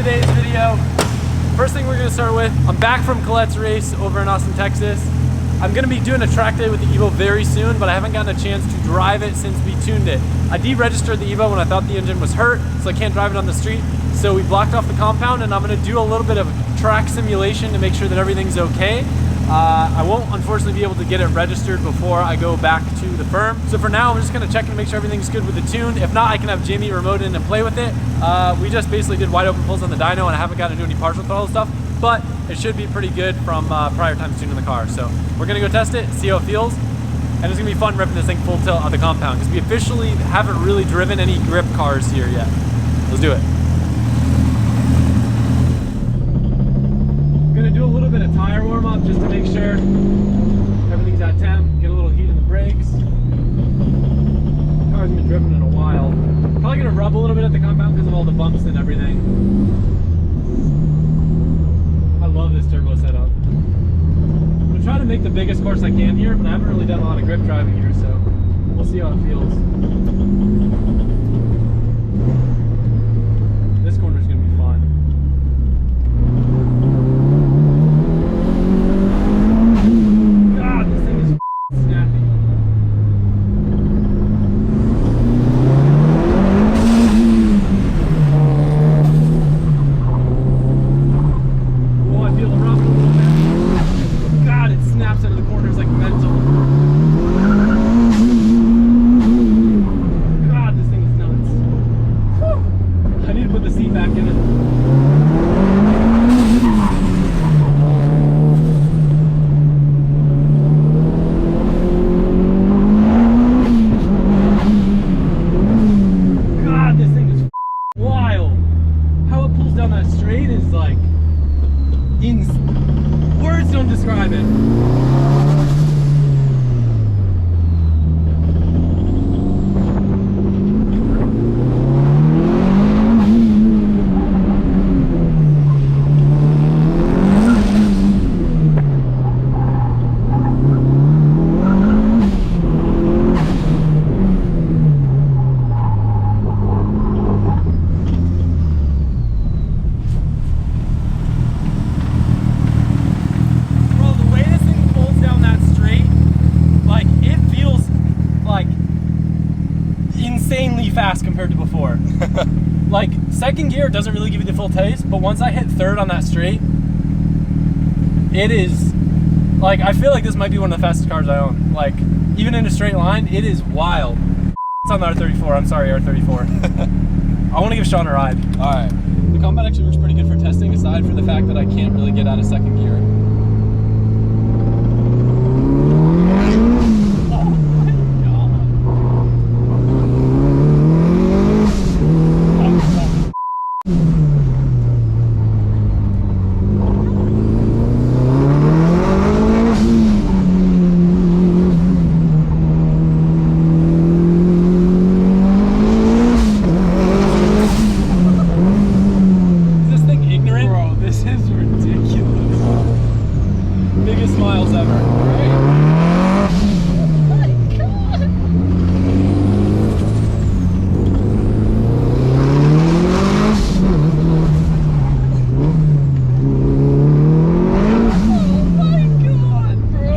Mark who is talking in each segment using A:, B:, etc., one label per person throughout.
A: today's video. First thing we're going to start with, I'm back from Colette's race over in Austin, Texas. I'm going to be doing a track day with the Evo very soon, but I haven't gotten a chance to drive it since we tuned it. I deregistered the Evo when I thought the engine was hurt, so I can't drive it on the street. So we blocked off the compound, and I'm going to do a little bit of track simulation to make sure that everything's okay. I won't unfortunately be able to get it registered before I go back to the firm. So for now, I'm just going to check and make sure everything's good with the tune. If not, I can have Jamie remote in and play with it. We just basically did wide open pulls on the dyno, and I haven't gotten to do any partial throttle stuff, but it should be pretty good from prior times tuning the car. So we're going to go test it, see how it feels, and it's going to be fun ripping this thing full tilt on the compound because we officially haven't really driven any grip cars here yet. Let's do it. Gonna do a little bit of tire warm up just to make sure everything's at temp, get a little heat in the brakes. Car's been driven in a while. Probably gonna rub a little bit at the compound because of all the bumps and everything. I love this turbo setup. I'm gonna try to make the biggest course I can here, but I haven't really done a lot of grip driving here, so we'll see how it feels. This corner's gonna be fun. Words don't describe it. Insanely fast compared to before. Like, second gear doesn't really give you the full taste, but once I hit third on that straight, it is like, I feel like this might be one of the fastest cars I own. Like, even in a straight line, it is wild. It's on the R34, I'm sorry, R34. I want to give Sean a ride. Alright. The compound actually works pretty good for testing, aside from the fact that I can't really get out of second gear. Smiles ever. Right? Oh my God. Oh my God, bro.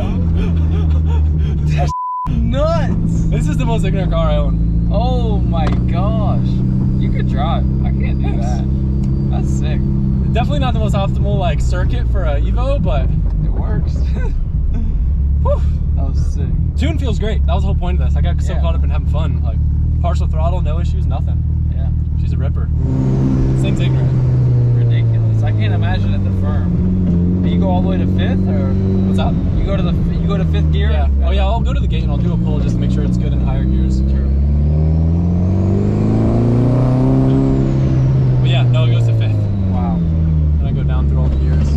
A: That's nuts. This is the most ignorant car I own. Oh my gosh. You could drive. I can't do that. That's sick. Definitely not the most optimal like circuit for a Evo, but works. Whew, that was sick. Tune feels great. That was the whole point of this. I got so caught up in having fun. Like, partial throttle, no issues, nothing. Yeah. She's a ripper. This thing's ignorant. Ridiculous. I can't imagine at the firm. Do you go all the way to fifth, or what's up? You go to fifth gear? Yeah. Oh yeah, I'll go to the gate and I'll do a pull just to make sure it's good in higher gears. True. But yeah, no, it goes to fifth. Wow. And I go down through all the gears.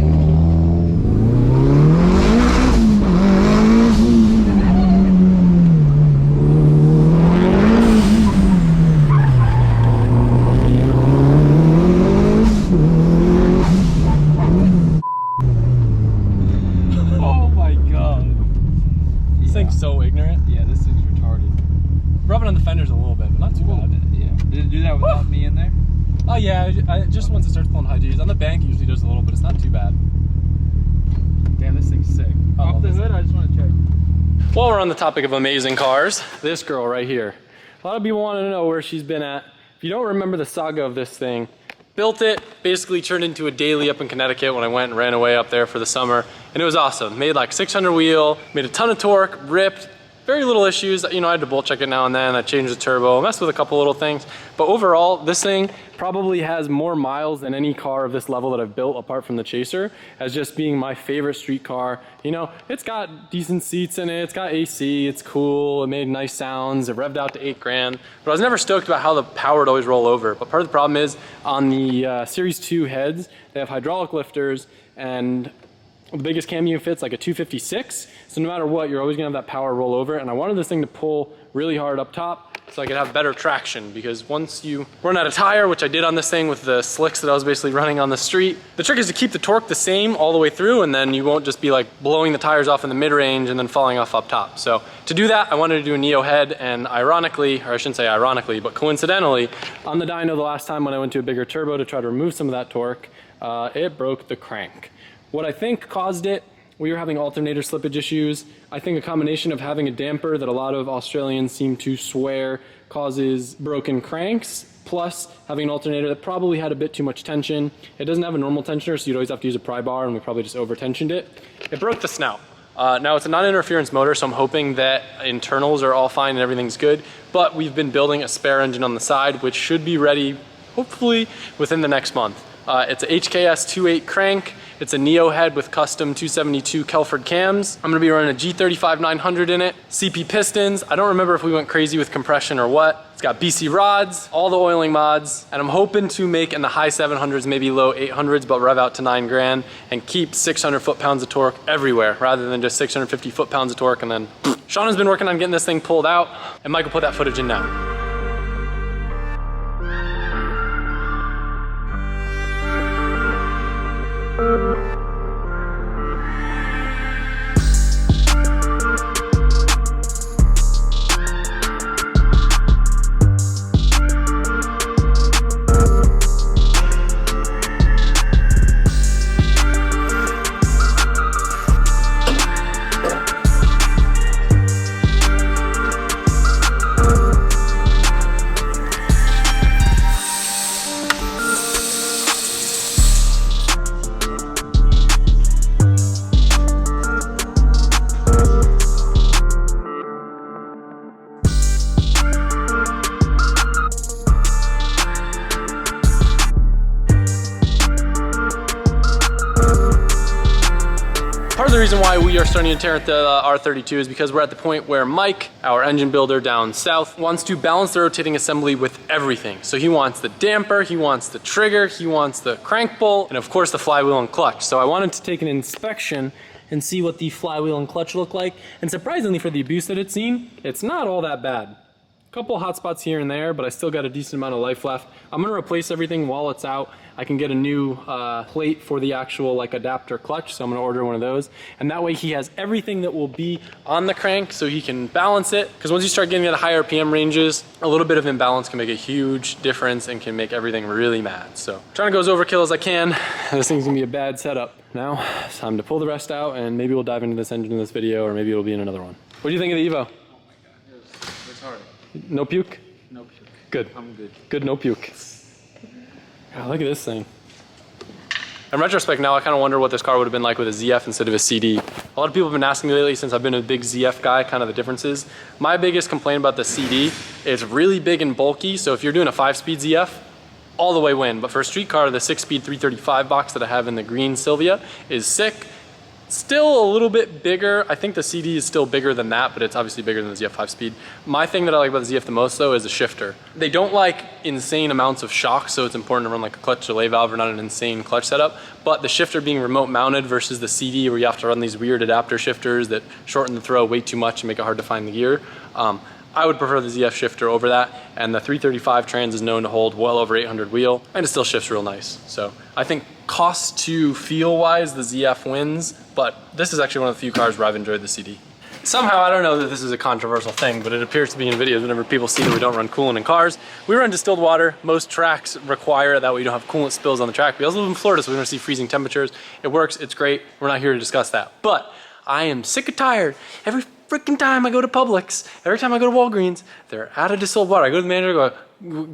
A: yeah, just once it starts pulling high G's. On the bank, it usually does a little, but it's not too bad. Damn, this thing's sick.
B: Off the hood, I just want to check.
A: While we're on the topic of amazing cars, this girl right here. A lot of people want to know where she's been at. If you don't remember the saga of this thing, built it, basically turned into a daily up in Connecticut when I went and ran away up there for the summer. And it was awesome. Made like 600 wheel, made a ton of torque, ripped, very little issues. You know, I had to bolt check it now and then. I changed the turbo, messed with a couple little things. But overall, this thing probably has more miles than any car of this level that I've built apart from the Chaser, as just being my favorite street car. You know, it's got decent seats in it, it's got AC, it's cool, it made nice sounds, it revved out to 8 grand. But I was never stoked about how the power would always roll over. But part of the problem is on the Series 2 heads, they have hydraulic lifters, and the biggest cam unit fits like a 256, so no matter what, you're always gonna have that power roll over. And I wanted this thing to pull really hard up top so I could have better traction, because once you run out of tire, which I did on this thing with the slicks that I was basically running on the street, the trick is to keep the torque the same all the way through, and then you won't just be like blowing the tires off in the mid-range and then falling off up top. So to do that, I wanted to do a Neo head, and ironically, or I shouldn't say ironically, but coincidentally, on the dyno the last time when I went to a bigger turbo to try to remove some of that torque, it broke the crank. What I think caused it, we were having alternator slippage issues. I think a combination of having a damper that a lot of Australians seem to swear causes broken cranks, plus having an alternator that probably had a bit too much tension. It doesn't have a normal tensioner, so you'd always have to use a pry bar, and we probably just over-tensioned it. It broke the snout. Now it's a non-interference motor, so I'm hoping that internals are all fine and everything's good, but we've been building a spare engine on the side, which should be ready, hopefully, within the next month. It's a HKS 2.8 crank. It's a Neo head with custom 272 Kelford cams. I'm gonna be running a G35 900 in it. CP pistons. I don't remember if we went crazy with compression or what. It's got BC rods, all the oiling mods, and I'm hoping to make in the high 700s, maybe low 800s, but rev out to 9 grand and keep 600 foot-pounds of torque everywhere, rather than just 650 foot-pounds of torque and then Sean has been working on getting this thing pulled out, and Mike will put that footage in now. Part of the reason why we are starting to tear at the R32 is because we're at the point where Mike, our engine builder down south, wants to balance the rotating assembly with everything. So he wants the damper, he wants the trigger, he wants the crank bolt, and of course the flywheel and clutch. So I wanted to take an inspection and see what the flywheel and clutch look like. And surprisingly, for the abuse that it's seen, it's not all that bad. A couple hot spots here and there, but I still got a decent amount of life left. I'm gonna replace everything while it's out. I can get a new plate for the actual like adapter clutch, so I'm gonna order one of those. And that way he has everything that will be on the crank so he can balance it. Because once you start getting into higher RPM ranges, a little bit of imbalance can make a huge difference and can make everything really mad. So trying to go as overkill as I can. This thing's gonna be a bad setup. Now it's time to pull the rest out, and maybe we'll dive into this engine in this video, or maybe it'll be in another one. What do you think of the Evo?
B: It's hard.
A: No puke?
B: No puke.
A: Good.
B: I'm good.
A: Good, no puke. God, look at this thing. In retrospect now, I kind of wonder what this car would have been like with a ZF instead of a CD. A lot of people have been asking me lately, since I've been a big ZF guy, kind of the differences. My biggest complaint about the CD, it's really big and bulky, so if you're doing a 5-speed ZF, all the way win. But for a street car, the 6-speed 335 box that I have in the green Silvia is sick. Still a little bit bigger. I think the CD is still bigger than that, but it's obviously bigger than the ZF 5-speed. My thing that I like about the ZF the most though is the shifter. They don't like insane amounts of shock, so it's important to run like a clutch delay valve or not an insane clutch setup. But the shifter being remote mounted versus the CD where you have to run these weird adapter shifters that shorten the throw way too much and make it hard to find the gear. I would prefer the ZF shifter over that, and the 335 trans is known to hold well over 800 wheel, and it still shifts real nice. So I think cost to feel wise, the ZF wins, but this is actually one of the few cars where I've enjoyed the CD. Somehow, I don't know that this is a controversial thing, but it appears to be in videos whenever people see that we don't run coolant in cars. We run distilled water. Most tracks require it, that way you don't have coolant spills on the track. We also live in Florida, so we don't see freezing temperatures. It works, it's great. We're not here to discuss that. But I am sick and tired. Every freaking time I go to Publix, every time I go to Walgreens, they're out of distilled water. I go to the manager and go,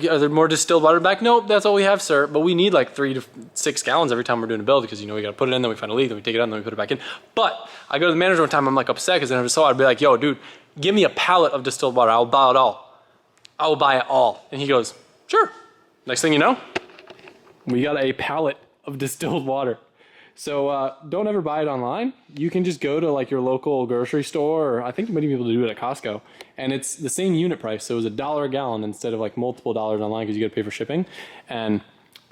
A: are there more distilled water back? Nope, that's all we have, sir. But we need like 3 to 6 gallons every time we're doing a build because, you know, we got to put it in, then we find a leak, then we take it out, then we put it back in. But I go to the manager one time, I'm like upset because I never saw it. I'd be like, yo, dude, give me a pallet of distilled water. I'll buy it all. I will buy it all. And he goes, sure. Next thing you know, we got a pallet of distilled water. So don't ever buy it online. You can just go to like your local grocery store, or I think you might be able to do it at Costco, and it's the same unit price. So it was $1 a gallon instead of like multiple dollars online because you got to pay for shipping. And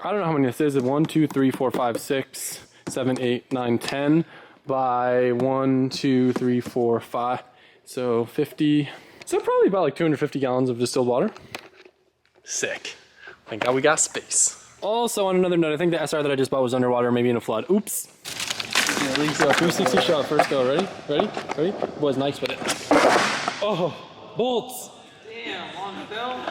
A: I don't know how many this is. 1, 2, 3, 4, 5, 6, 7, 8, 9, 10 by 1, 2, 3, 4, 5. So 50. So probably about like 250 gallons of distilled water. Sick. Thank God we got space. Also, on another note, I think the SR that I just bought was underwater, maybe in a flood. Oops. Yeah, so 360 shot, first go. Ready? Ready? Ready? Boy's nice with it. Oh, bolts.
B: Damn, on film.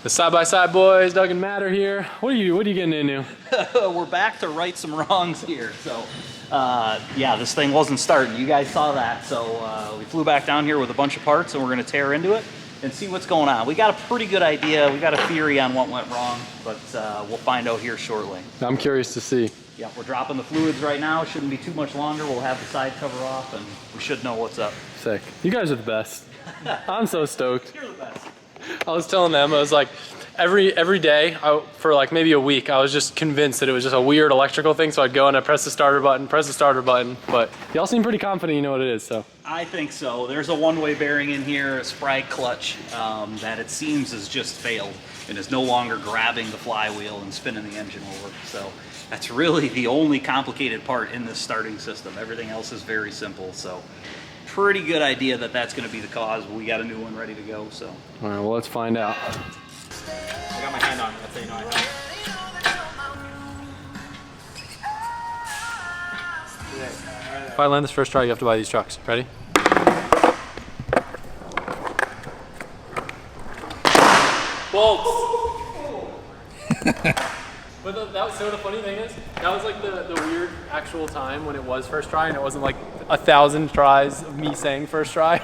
A: The side-by-side boys, Doug and Matt are here. What are you getting into?
C: We're back to right some wrongs here. So, yeah, this thing wasn't starting. You guys saw that. So we flew back down here with a bunch of parts, and we're going to tear into it and see what's going on. We got a pretty good idea. We got a theory on what went wrong, but we'll find out here shortly.
A: I'm curious to see.
C: Yeah, we're dropping the fluids right now. Shouldn't be too much longer. We'll have the side cover off, and we should know what's up.
A: Sick. You guys are the best. I'm so stoked.
C: You're the best.
A: I was telling them, I was like, every day for like maybe a week, I was just convinced that it was just a weird electrical thing. So I'd go and I'd press the starter button, but y'all seem pretty confident you know what it is, so.
C: I think so. There's a one-way bearing in here, a Sprite clutch, that it seems has just failed and is no longer grabbing the flywheel and spinning the engine over. So that's really the only complicated part in this starting system. Everything else is very simple. So pretty good idea that that's going to be the cause. We got a new one ready to go. So.
A: All right, well, let's find out.
B: I got my hand on it. That's how you know I have it.
A: If I land this first try, you have to buy these trucks. Ready? Bolts! But so the funny thing is, that was like the weird actual time when it was first try, and it wasn't like 1,000 tries of me saying first try.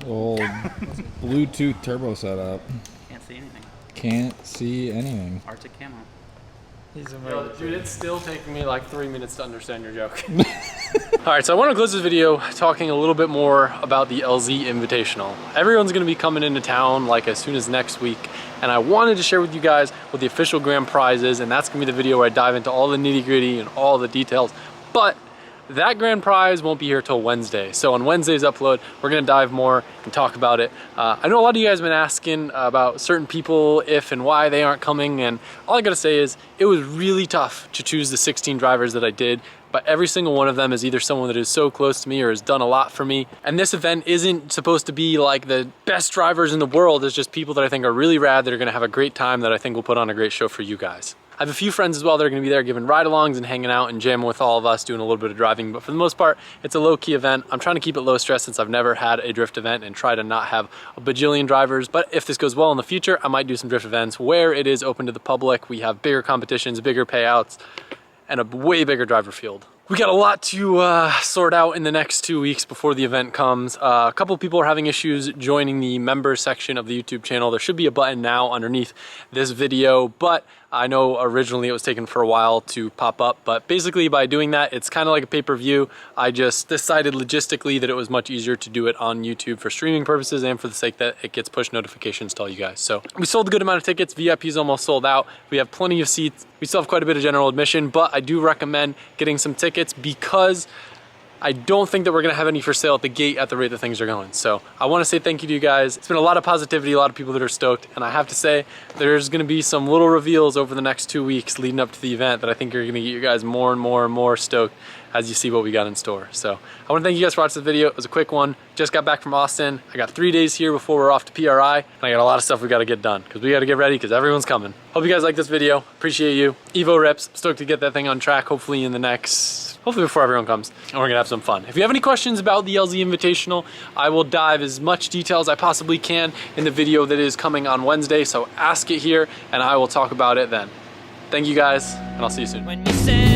D: Old Bluetooth turbo setup.
C: Can't see anything.
D: Can't see anything.
C: Arctic camo.
A: Yo, dude, it's still taking me like 3 minutes to understand your joke. All right, so I want to close this video talking a little bit more about the LZ Invitational. Everyone's going to be coming into town like as soon as next week, and I wanted to share with you guys what the official grand prize is, and that's going to be the video where I dive into all the nitty-gritty and all the details. But that grand prize won't be here till Wednesday. So on Wednesday's upload, we're gonna dive more and talk about it. I know a lot of you guys have been asking about certain people, if and why they aren't coming, and all I gotta say is it was really tough to choose the 16 drivers that I did, but every single one of them is either someone that is so close to me or has done a lot for me. And this event isn't supposed to be like the best drivers in the world. It's just people that I think are really rad, that are gonna have a great time, that I think will put on a great show for you guys. I have a few friends as well that are going to be there giving ride-alongs and hanging out and jamming with all of us, doing a little bit of driving. But for the most part, it's a low-key event. I'm trying to keep it low stress since I've never had a drift event and try to not have a bajillion drivers. But if this goes well in the future, I might do some drift events where it is open to the public. We have bigger competitions, bigger payouts, and a way bigger driver field. We got a lot to sort out in the next 2 weeks before the event comes. A couple of people are having issues joining the members section of the YouTube channel. There should be a button now underneath this video, but I know originally it was taken for a while to pop up, but basically by doing that, it's kind of like a pay-per-view. I just decided logistically that it was much easier to do it on YouTube for streaming purposes and for the sake that it gets push notifications to all you guys. So we sold a good amount of tickets. VIP is almost sold out. We have plenty of seats. We still have quite a bit of general admission, but I do recommend getting some tickets because I don't think that we're gonna have any for sale at the gate at the rate that things are going. So I wanna say thank you to you guys. It's been a lot of positivity, a lot of people that are stoked, and I have to say there's gonna be some little reveals over the next 2 weeks leading up to the event that I think are gonna get you guys more and more and more stoked as you see what we got in store. So I wanna thank you guys for watching the video. It was a quick one. Just got back from Austin. I got 3 days here before we're off to PRI, and I got a lot of stuff we gotta get done because we gotta get ready because everyone's coming. Hope you guys like this video. Appreciate you. Evo rips. Stoked to get that thing on track hopefully in the next hopefully before everyone comes, and we're gonna have some fun. If you have any questions about the LZ Invitational, I will dive as much detail as I possibly can in the video that is coming on Wednesday, so ask it here and I will talk about it then. Thank you guys, and I'll see you soon.
E: When you say